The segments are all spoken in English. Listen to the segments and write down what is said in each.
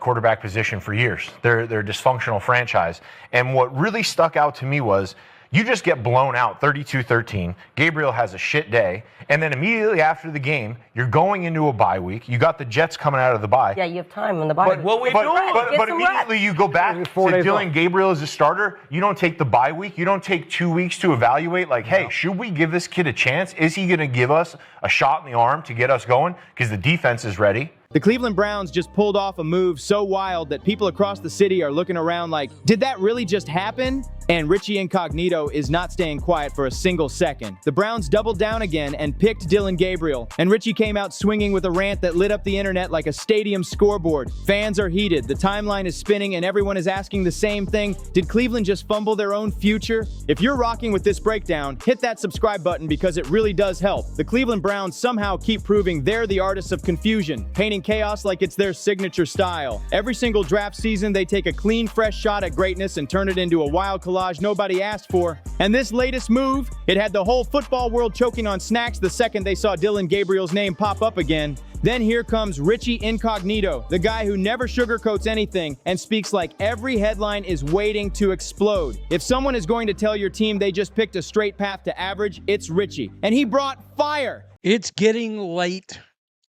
quarterback position for years. They're a dysfunctional franchise. And what really stuck out to me was you just get blown out 32-13. Gabriel has a shit day. And then immediately after the game, you're going into a bye week. You got the Jets coming out of the bye. Yeah, you have time in the bye. But immediately you go back to Dillon Gabriel as a starter. You don't take the bye week. You don't take 2 weeks to evaluate, like, hey, should we give this kid a chance? Is he going to give us a shot in the arm to get us going? Because the defense is ready. The Cleveland Browns just pulled off a move so wild that people across the city are looking around like, did that really just happen? And Richie Incognito is not staying quiet for a single second. The Browns doubled down again and picked Dillon Gabriel, and Richie came out swinging with a rant that lit up the internet like a stadium scoreboard. Fans are heated, the timeline is spinning, and everyone is asking the same thing. Did Cleveland just fumble their own future? If you're rocking with this breakdown, hit that subscribe button because it really does help. The Cleveland Browns somehow keep proving they're the artists of confusion, painting chaos like it's their signature style. Every single draft season, they take a clean, fresh shot at greatness and turn it into a wild collage nobody asked for. And this latest move, it had the whole football world choking on snacks the second they saw Dillon Gabriel's name pop up again. Then here comes Richie Incognito, the guy who never sugarcoats anything and speaks like every headline is waiting to explode. If someone is going to tell your team they just picked a straight path to average, it's Richie. And he brought fire. It's getting late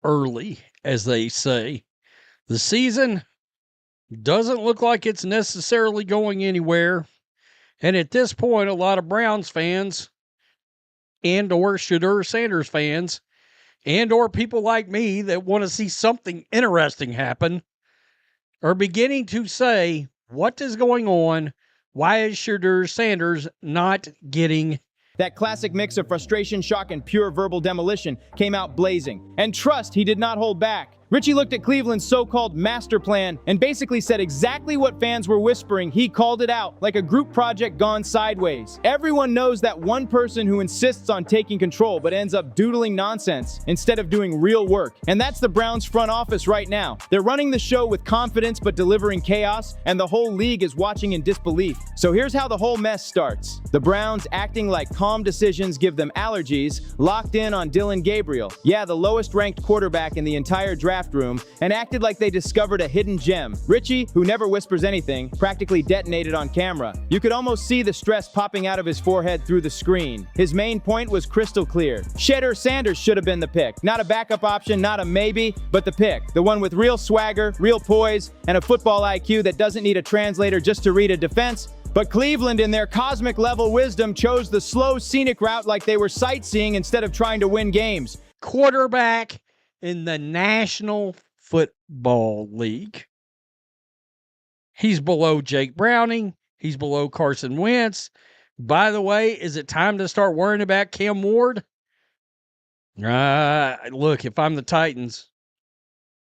early, as they say. The season doesn't look like it's necessarily going anywhere. And at this point, a lot of Browns fans and or Shedeur Sanders fans and or people like me that want to see something interesting happen are beginning to say, what is going on? Why is Shedeur Sanders not getting... That classic mix of frustration, shock, and pure verbal demolition came out blazing. And trust, he did not hold back. Richie looked at Cleveland's so-called master plan and basically said exactly what fans were whispering. He called it out, like a group project gone sideways. Everyone knows that one person who insists on taking control but ends up doodling nonsense instead of doing real work. And that's the Browns front office right now. They're running the show with confidence but delivering chaos, and the whole league is watching in disbelief. So here's how the whole mess starts. The Browns, acting like calm decisions give them allergies, locked in on Dillon Gabriel. Yeah, the lowest ranked quarterback in the entire draft room, and acted like they discovered a hidden gem. Richie, who never whispers anything, practically detonated on camera. You could almost see the stress popping out of his forehead through the screen. His main point was crystal clear. Shedeur Sanders should have been the pick. Not a backup option, not a maybe, but the pick. The one with real swagger, real poise, and a football IQ that doesn't need a translator just to read a defense. But Cleveland, in their cosmic level wisdom, chose the slow, scenic route like they were sightseeing instead of trying to win games. Quarterback in the National Football League. He's below Jake Browning. He's below Carson Wentz. By the way, is it time to start worrying about Cam Ward? Look, if I'm the Titans,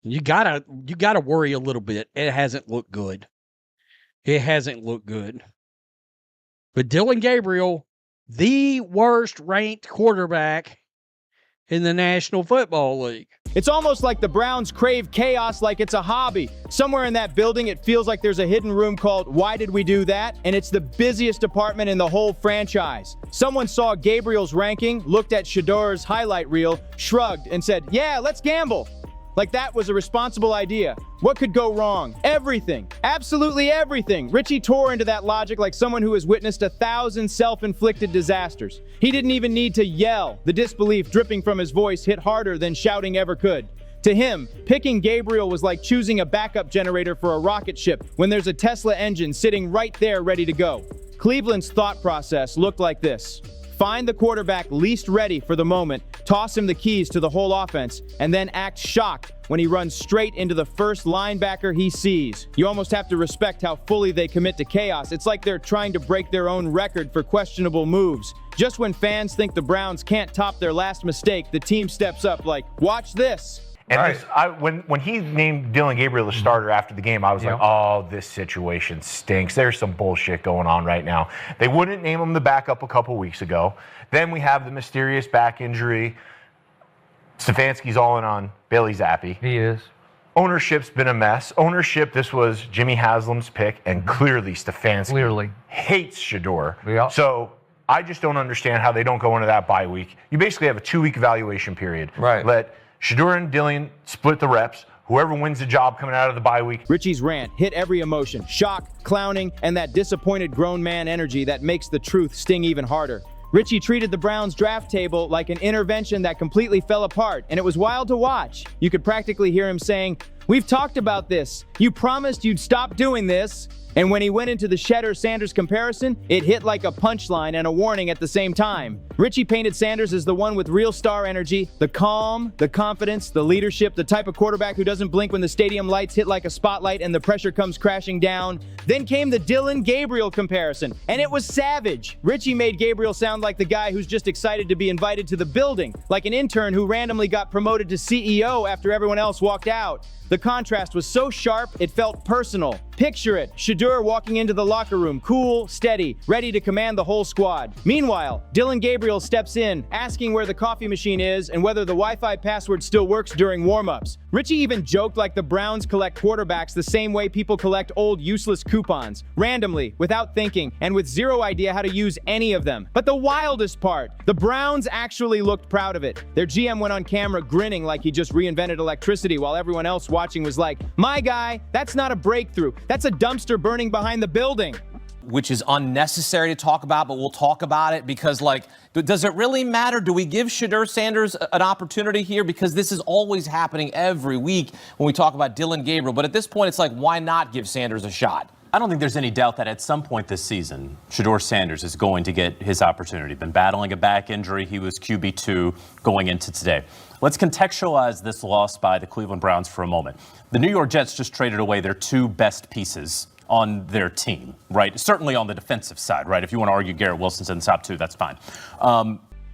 you gotta worry a little bit. It hasn't looked good. It hasn't looked good. But Dillon Gabriel, the worst ranked quarterback in the National Football League. It's almost like the Browns crave chaos like it's a hobby. Somewhere in that building, it feels like there's a hidden room called Why Did We Do That? And it's the busiest department in the whole franchise. Someone saw Gabriel's ranking, looked at Shedeur's highlight reel, shrugged, and said, yeah, let's gamble. Like that was a responsible idea. What could go wrong? Everything. Absolutely everything. Richie tore into that logic like someone who has witnessed 1,000 self-inflicted disasters. He didn't even need to yell. The disbelief dripping from his voice hit harder than shouting ever could. To him, picking Gabriel was like choosing a backup generator for a rocket ship when there's a Tesla engine sitting right there ready to go. Cleveland's thought process looked like this. Find the quarterback least ready for the moment, toss him the keys to the whole offense, and then act shocked when he runs straight into the first linebacker he sees. You almost have to respect how fully they commit to chaos. It's like they're trying to break their own record for questionable moves. Just when fans think the Browns can't top their last mistake, the team steps up like, watch this. And when he named Dillon Gabriel the starter after the game, I was like, oh, this situation stinks. There's some bullshit going on right now. They wouldn't name him the backup a couple weeks ago. Then we have the mysterious back injury. Stefanski's all in on Bailey Zappi. He is. Ownership's been a mess. This was Jimmy Haslam's pick, and clearly Stefanski hates Shedeur. Yeah. So I just don't understand how they don't go into that bye week. You basically have a 2-week evaluation period. Right. Let Shedeur and Dillon split the reps, Whoever wins the job coming out of the bye week. Richie's rant hit every emotion: shock, clowning, and that disappointed grown man energy that makes the truth sting even harder. Richie treated the Browns draft table like an intervention that completely fell apart, and it was wild to watch. You could practically hear him saying, "We've talked about this. You promised you'd stop doing this." And when he went into the Shedeur Sanders comparison, it hit like a punchline and a warning at the same time. Richie painted Sanders as the one with real star energy, the calm, the confidence, the leadership, the type of quarterback who doesn't blink when the stadium lights hit like a spotlight and the pressure comes crashing down. Then came the Dillon Gabriel comparison, and it was savage. Richie made Gabriel sound like the guy who's just excited to be invited to the building, like an intern who randomly got promoted to CEO after everyone else walked out. The contrast was so sharp, it felt personal. Picture it, Shedeur walking into the locker room, cool, steady, ready to command the whole squad. Meanwhile, Dillon Gabriel steps in, asking where the coffee machine is and whether the Wi-Fi password still works during warm-ups. Richie even joked like the Browns collect quarterbacks the same way people collect old useless coupons, randomly, without thinking, and with zero idea how to use any of them. But the wildest part, the Browns actually looked proud of it. Their GM went on camera grinning like he just reinvented electricity while everyone else watching was like, "My guy, that's not a breakthrough. That's a dumpster burning behind the building." Which is unnecessary to talk about, but we'll talk about it because, like, does it really matter? Do we give Shedeur Sanders an opportunity here? Because this is always happening every week when we talk about Dillon Gabriel. But at this point, it's like, why not give Sanders a shot? I don't think there's any doubt that at some point this season, Shedeur Sanders is going to get his opportunity. Been battling a back injury. He was QB2 going into today. Let's contextualize this loss by the Cleveland Browns for a moment. The New York Jets just traded away their two best pieces on their team, right? Certainly on the defensive side, right? If you want to argue Garrett Wilson's in the top two, that's fine.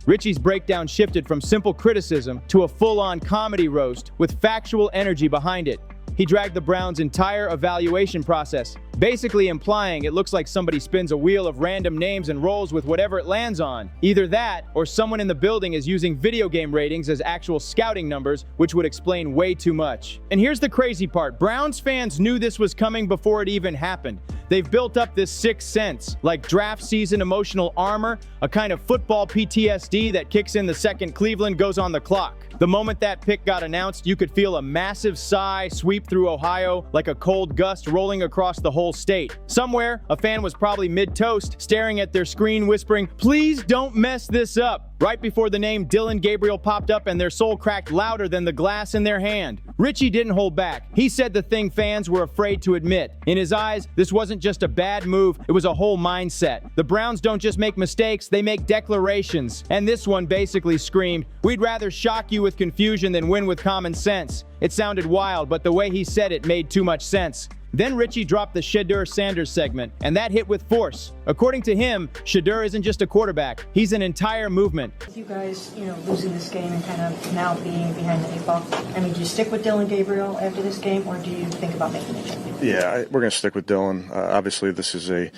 Richie's breakdown shifted from simple criticism to a full-on comedy roast with factual energy behind it. He dragged the Browns' entire evaluation process, basically implying it looks like somebody spins a wheel of random names and rolls with whatever it lands on. Either that, or someone in the building is using video game ratings as actual scouting numbers, which would explain way too much. And here's the crazy part. Browns fans knew this was coming before it even happened. They've built up this sixth sense, like draft season emotional armor, a kind of football PTSD that kicks in the second Cleveland goes on the clock. The moment that pick got announced, you could feel a massive sigh sweep through Ohio like a cold gust rolling across the whole state. Somewhere, a fan was probably mid-toast, staring at their screen whispering, "Please don't mess this up," right before the name Dillon Gabriel popped up and their soul cracked louder than the glass in their hand. Richie didn't hold back. He said the thing fans were afraid to admit. In his eyes, this wasn't just a bad move, it was a whole mindset. The Browns don't just make mistakes, they make declarations. And this one basically screamed, "We'd rather shock you with confusion than win with common sense." It sounded wild, but the way he said it made too much sense. Then Richie dropped the Shedeur Sanders segment, and that hit with force. According to him, Shedeur isn't just a quarterback, he's an entire movement. With you guys, losing this game and kind of now being behind the eight ball, I mean, do you stick with Dillon Gabriel after this game, or do you think about making a change? Yeah, we're going to stick with Dillon. Obviously, this is a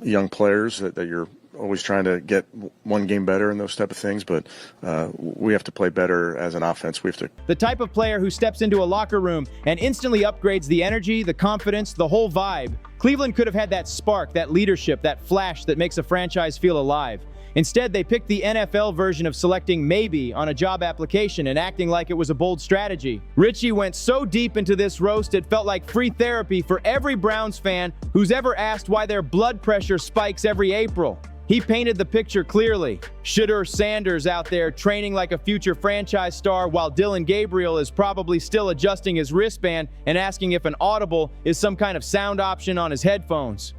young players that you're always trying to get one game better and those type of things, but we have to play better as an offense. We have to. The type of player who steps into a locker room and instantly upgrades the energy, the confidence, the whole vibe. Cleveland could have had that spark, that leadership, that flash that makes a franchise feel alive. Instead, they picked the NFL version of selecting maybe on a job application and acting like it was a bold strategy. Richie went so deep into this roast it felt like free therapy for every Browns fan who's ever asked why their blood pressure spikes every April. He painted the picture clearly. Shedeur Sanders out there training like a future franchise star while Dillon Gabriel is probably still adjusting his wristband and asking if an audible is some kind of sound option on his headphones.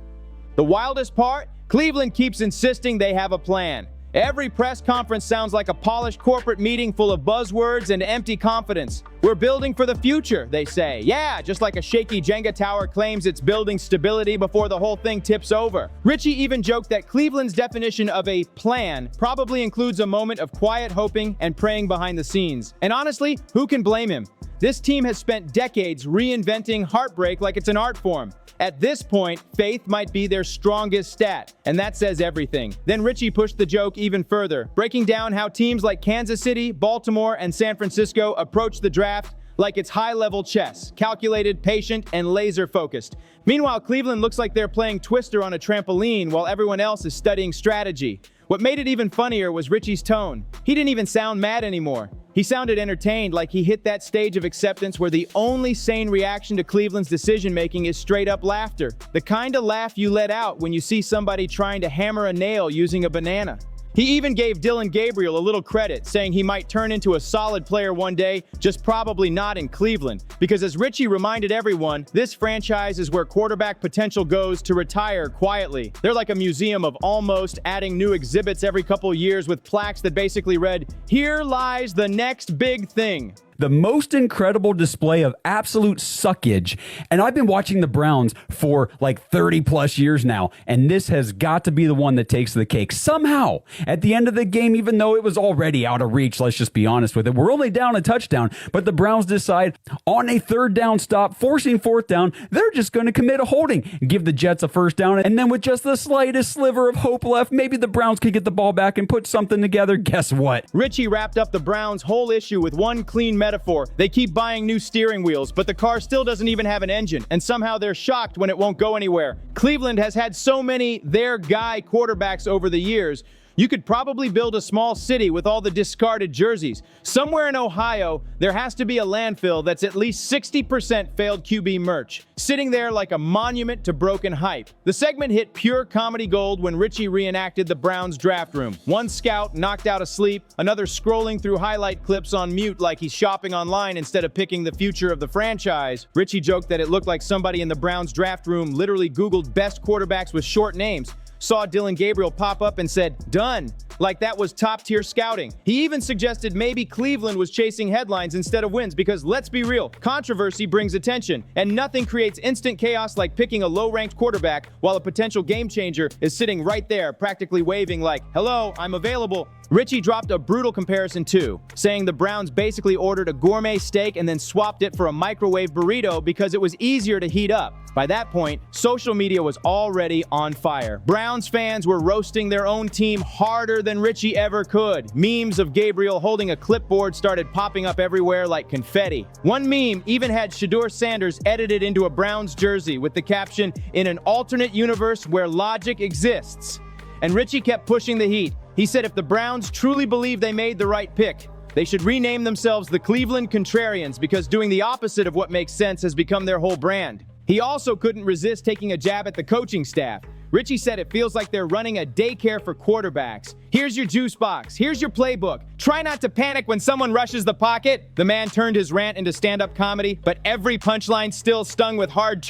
The wildest part? Cleveland keeps insisting they have a plan. Every press conference sounds like a polished corporate meeting full of buzzwords and empty confidence. We're building for the future, they say. Yeah, just like a shaky Jenga tower claims it's building stability before the whole thing tips over. Richie even joked that Cleveland's definition of a plan probably includes a moment of quiet hoping and praying behind the scenes. And honestly, who can blame him? This team has spent decades reinventing heartbreak like it's an art form. At this point, faith might be their strongest stat, and that says everything. Then Richie pushed the joke even further, breaking down how teams like Kansas City, Baltimore, and San Francisco approach the draft like it's high-level chess, calculated, patient, and laser-focused. Meanwhile, Cleveland looks like they're playing Twister on a trampoline while everyone else is studying strategy. What made it even funnier was Richie's tone. He didn't even sound mad anymore. He sounded entertained, like he hit that stage of acceptance where the only sane reaction to Cleveland's decision-making is straight-up laughter. The kind of laugh you let out when you see somebody trying to hammer a nail using a banana. He even gave Dillon Gabriel a little credit, saying he might turn into a solid player one day, just probably not in Cleveland. Because as Richie reminded everyone, this franchise is where quarterback potential goes to retire quietly. They're like a museum of almost, adding new exhibits every couple years with plaques that basically read, "Here lies the next big thing." The most incredible display of absolute suckage. And I've been watching the Browns for like 30 plus years now, and this has got to be the one that takes the cake. Somehow, at the end of the game, even though it was already out of reach, let's just be honest with it, we're only down a touchdown, but the Browns decide on a third down stop, forcing fourth down, they're just going to commit a holding, give the Jets a first down, and then with just the slightest sliver of hope left, maybe the Browns could get the ball back and put something together. Guess what? Richie wrapped up the Browns' whole issue with one clean metaphor. They keep buying new steering wheels, but the car still doesn't even have an engine, and somehow they're shocked when it won't go anywhere. Cleveland has had so many their guy quarterbacks over the years. You could probably build a small city with all the discarded jerseys. Somewhere in Ohio, there has to be a landfill that's at least 60% failed QB merch, sitting there like a monument to broken hype. The segment hit pure comedy gold when Richie reenacted the Browns draft room. One scout knocked out asleep, another scrolling through highlight clips on mute like he's shopping online instead of picking the future of the franchise. Richie joked that it looked like somebody in the Browns draft room literally Googled best quarterbacks with short names, saw Dillon Gabriel pop up and said, "Done," like that was top-tier scouting. He even suggested maybe Cleveland was chasing headlines instead of wins because, let's be real, controversy brings attention, and nothing creates instant chaos like picking a low-ranked quarterback while a potential game-changer is sitting right there, practically waving like, "Hello, I'm available." Richie dropped a brutal comparison too, saying the Browns basically ordered a gourmet steak and then swapped it for a microwave burrito because it was easier to heat up. By that point, social media was already on fire. Browns fans were roasting their own team harder than Richie ever could. Memes of Gabriel holding a clipboard started popping up everywhere like confetti. One meme even had Shedeur Sanders edited into a Browns jersey with the caption, "In an alternate universe where logic exists." And Richie kept pushing the heat. He said if the Browns truly believe they made the right pick, they should rename themselves the Cleveland Contrarians because doing the opposite of what makes sense has become their whole brand. He also couldn't resist taking a jab at the coaching staff. Richie said it feels like they're running a daycare for quarterbacks. "Here's your juice box. Here's your playbook. Try not to panic when someone rushes the pocket." The man turned his rant into stand-up comedy, but every punchline still stung with hard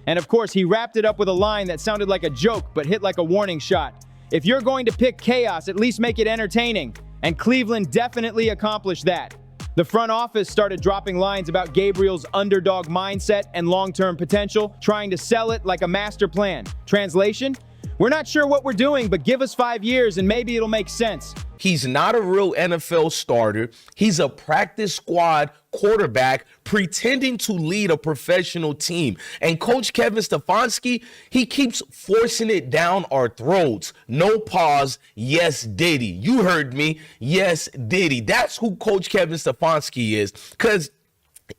and of course, he wrapped it up with a line that sounded like a joke but hit like a warning shot. If you're going to pick chaos, at least make it entertaining. And Cleveland definitely accomplished that. The front office started dropping lines about Gabriel's underdog mindset and long-term potential, trying to sell it like a master plan. Translation? "We're not sure what we're doing, but give us 5 years and maybe it'll make sense." He's not a real NFL starter. He's a practice squad quarterback pretending to lead a professional team. And Coach Kevin Stefanski, he keeps forcing it down our throats. No pause. Yes, Diddy. You heard me. Yes, Diddy. That's who Coach Kevin Stefanski is. Because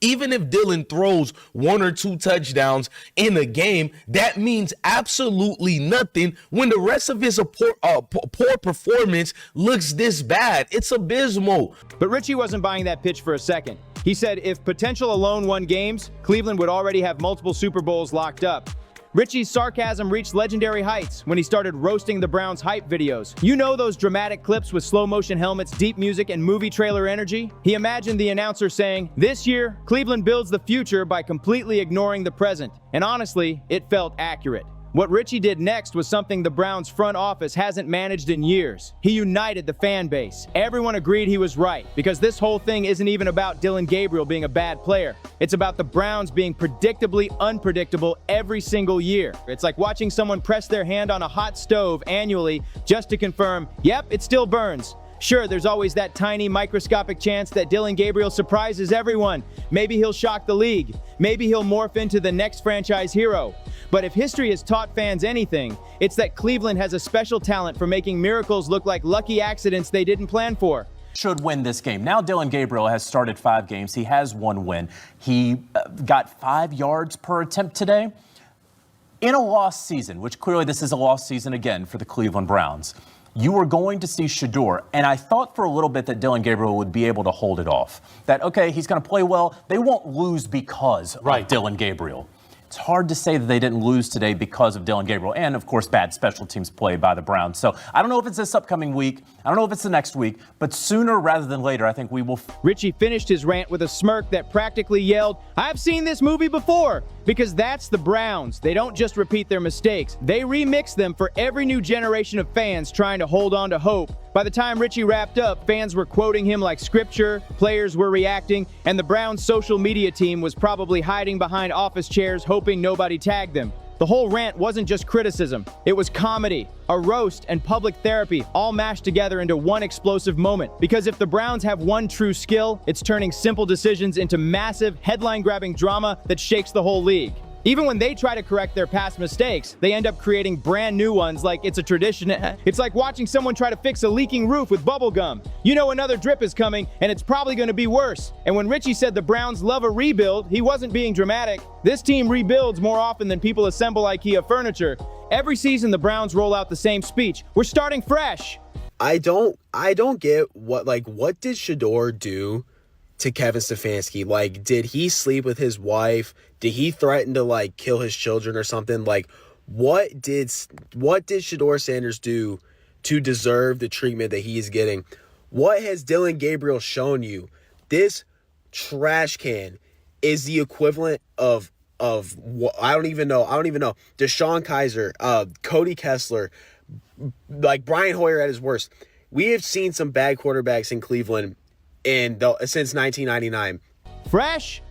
even if Dillon throws 1 or 2 touchdowns in a game, that means absolutely nothing when the rest of his poor performance looks this bad. It's abysmal. But Richie wasn't buying that pitch for a second. He said if potential alone won games, Cleveland would already have multiple Super Bowls locked up. Richie's sarcasm reached legendary heights when he started roasting the Browns' hype videos. You know those dramatic clips with slow-motion helmets, deep music, and movie trailer energy? He imagined the announcer saying, "This year, Cleveland builds the future by completely ignoring the present." And honestly, it felt accurate. What Richie did next was something the Browns front office hasn't managed in years. He united the fan base. Everyone agreed he was right, because this whole thing isn't even about Dillon Gabriel being a bad player. It's about the Browns being predictably unpredictable every single year. It's like watching someone press their hand on a hot stove annually just to confirm, yep, it still burns. Sure, there's always that tiny microscopic chance that Dillon Gabriel surprises everyone. Maybe he'll shock the league. Maybe he'll morph into the next franchise hero. But if history has taught fans anything, it's that Cleveland has a special talent for making miracles look like lucky accidents they didn't plan for. Should win this game. Now Dillon Gabriel has started 5 games. He has 1 win. He got 5 yards per attempt today. In a lost season, which clearly this is a lost season again for the Cleveland Browns, you were going to see Shedeur, and I thought for a little bit that Dillon Gabriel would be able to hold it off. That, okay, he's going to play well. They won't lose because of Dillon Gabriel. It's hard to say that they didn't lose today because of Dillon Gabriel and, of course, bad special teams play by the Browns. So I don't know if it's this upcoming week. I don't know if it's the next week. But sooner rather than later, I think we will. Richie finished his rant with a smirk that practically yelled, "I've seen this movie before!" Because that's the Browns. They don't just repeat their mistakes. They remix them for every new generation of fans trying to hold on to hope. By the time Richie wrapped up, fans were quoting him like scripture, players were reacting, and the Browns' social media team was probably hiding behind office chairs hoping nobody tagged them. The whole rant wasn't just criticism. It was comedy, a roast, and public therapy all mashed together into one explosive moment. Because if the Browns have one true skill, it's turning simple decisions into massive, headline-grabbing drama that shakes the whole league. Even when they try to correct their past mistakes, they end up creating brand new ones like it's a tradition. It's like watching someone try to fix a leaking roof with bubble gum. You know another drip is coming, and it's probably going to be worse. And when Richie said the Browns love a rebuild, he wasn't being dramatic. This team rebuilds more often than people assemble IKEA furniture. Every season, the Browns roll out the same speech. We're starting fresh. I don't get what did Shedeur do to Kevin Stefanski? Like, did he sleep with his wife? Did he threaten to kill his children or something? Like, what did Shedeur Sanders do to deserve the treatment that he is getting? What has Dillon Gabriel shown you? This trash can is the equivalent of what I don't even know. Deshaun Kaiser, Cody Kessler, like Brian Hoyer at his worst. We have seen some bad quarterbacks in Cleveland since 1999. Fresh?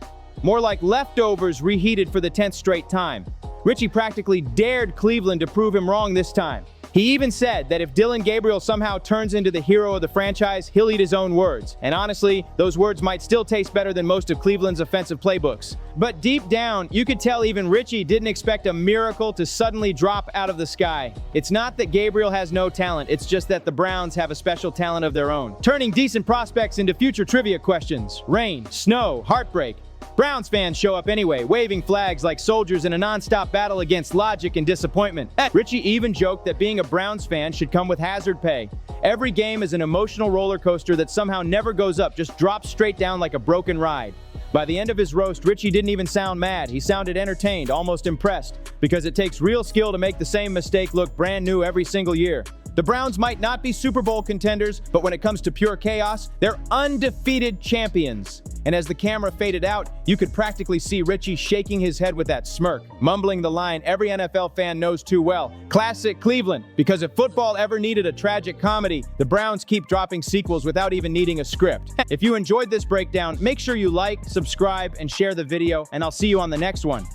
More like leftovers reheated for the 10th straight time. Richie practically dared Cleveland to prove him wrong this time. He even said that if Dillon Gabriel somehow turns into the hero of the franchise, he'll eat his own words. And honestly, those words might still taste better than most of Cleveland's offensive playbooks. But deep down, you could tell even Richie didn't expect a miracle to suddenly drop out of the sky. It's not that Gabriel has no talent, it's just that the Browns have a special talent of their own, turning decent prospects into future trivia questions. Rain, snow, heartbreak. Browns fans show up anyway, waving flags like soldiers in a non-stop battle against logic and disappointment. Richie even joked that being a Browns fan should come with hazard pay. Every game is an emotional roller coaster that somehow never goes up, just drops straight down like a broken ride. By the end of his roast, Richie didn't even sound mad. He sounded entertained, almost impressed, because it takes real skill to make the same mistake look brand new every single year. The Browns might not be Super Bowl contenders, but when it comes to pure chaos, they're undefeated champions. And as the camera faded out, you could practically see Richie shaking his head with that smirk, mumbling the line every NFL fan knows too well. Classic Cleveland, because if football ever needed a tragic comedy, the Browns keep dropping sequels without even needing a script. If you enjoyed this breakdown, make sure you like, subscribe, and share the video, and I'll see you on the next one.